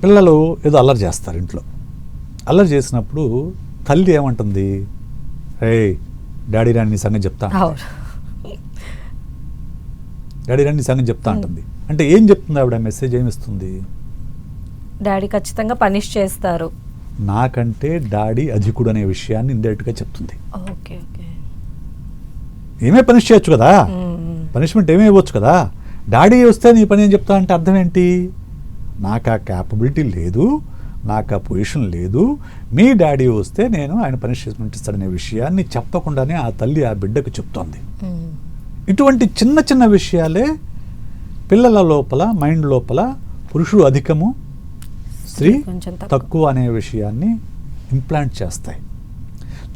పిల్లలు ఏదో అల్లరి చేస్తారు ఇంట్లో. అల్లరి చేసినప్పుడు తల్లి ఏమంటుంది, ఏయ్ డాడీ రాని నీ సంగతి చెప్తా, డాడీ రాని నీ సంగతి చెప్తా అంటుంది. అంటే ఏం చెప్తుంది ఆవిడ? మెసేజ్ ఏమిస్తుంది? డాడీ ఖచ్చితంగా పనిష్ చేస్తారు, నాకంటే డాడీ అధికుడు అనే విషయాన్ని ఇండైరెక్ట్గా చెప్తుంది. Okay okay. ఏమే పనిష్ చేయొచ్చు కదా, పనిష్మెంట్ ఏమే ఇవ్వచ్చు కదా. డాడీ వస్తే నీ పని ఏం చెప్తా అంటే అర్థం ఏంటి? నాకు ఆ క్యాపబిలిటీ లేదు, నాకు ఆ పొజిషన్ లేదు, మీ డాడీ వస్తే నేను ఆయన పనిష్మెంట్ ఇస్తాడనే విషయాన్ని చెప్పకుండానే ఆ తల్లి ఆ బిడ్డకు చెప్తోంది. ఇటువంటి చిన్న చిన్న విషయాలే పిల్లల లోపల, మైండ్ లోపల పురుషుడు అధికము, స్త్రీ తక్కువ అనే విషయాన్ని ఇంప్లాంట్ చేస్తాయి.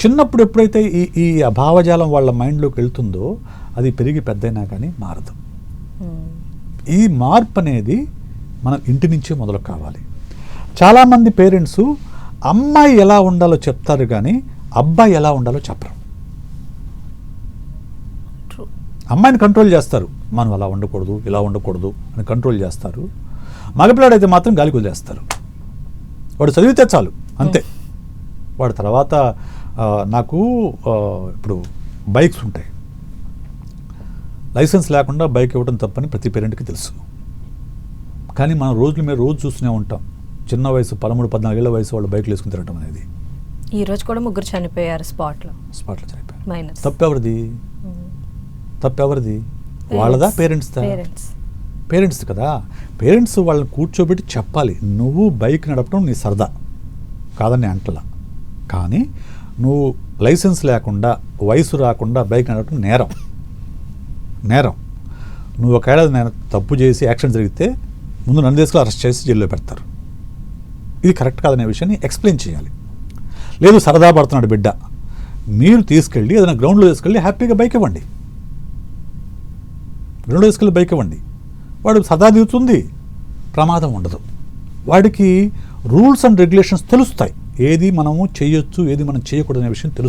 చిన్నప్పుడు ఎప్పుడైతే ఈ అభావజాలం వాళ్ళ మైండ్లోకి వెళ్తుందో అది పెరిగి పెద్దయినా కానీ మారదు. ఈ మార్పు అనేది మనం ఇంటి నుంచే మొదలు కావాలి. చాలామంది పేరెంట్స్ అమ్మాయి ఎలా ఉండాలో చెప్తారు కానీ అబ్బాయి ఎలా ఉండాలో చెప్పరు. అమ్మాయిని కంట్రోల్ చేస్తారు, మనం అలా ఉండకూడదు, ఇలా ఉండకూడదు అని కంట్రోల్ చేస్తారు. మగపిల్లాడైతే మాత్రం గాలికి వదిలేస్తారు. వాడు చదివితే చాలు అంతే. వాడు తర్వాత నాకు ఇప్పుడు బైక్స్ ఉంటాయి, లైసెన్స్ లేకుండా బైక్ ఇవ్వడం తప్పని ప్రతి పేరెంట్కి తెలుసు. కానీ మనం రోజు చూస్తూనే ఉంటాం, చిన్న వయసు 13-14 ఏళ్ల వయసు వాళ్ళు బైక్లు వేసుకుని తిరగడం అనేది. ఈ రోజు కూడా 3 చనిపోయారు స్పాట్లో చనిపోయారు. తప్పెవరిది? వాళ్ళదా పేరెంట్స్దా? పేరెంట్స్ కదా. పేరెంట్స్ వాళ్ళని కూర్చోబెట్టి చెప్పాలి, నువ్వు బైక్ నడపడం నీ సరదా కాదని అంటలా, కానీ నువ్వు లైసెన్స్ లేకుండా, వయసు రాకుండా బైక్ నడపడం నేరం. నువ్వు ఒకవేళ నేను తప్పు చేసి యాక్సిడెంట్ జరిగితే ముందు నన్ను తీసుకుని అరెస్ట్ చేసి జైల్లో పెడతారు. ఇది కరెక్ట్ కాదనే విషయాన్ని ఎక్స్ప్లెయిన్ చేయాలి. లేదు సరదా పడుతున్నాడు బిడ్డ, మీరు తీసుకెళ్ళి ఏదైనా గ్రౌండ్లో తీసుకెళ్ళి హ్యాపీగా బైక్ ఇవ్వండి, గ్రౌండ్లో తీసుకెళ్ళి బైక్ ఇవ్వండి. వాడు సదా దిగుతుంది, ప్రమాదం ఉండదు. వాడికి రూల్స్ అండ్ రెగ్యులేషన్స్ తెలుస్తాయి, ఏది మనము చేయొచ్చు, ఏది మనం చేయకూడదనే విషయం తెలుస్తుంది.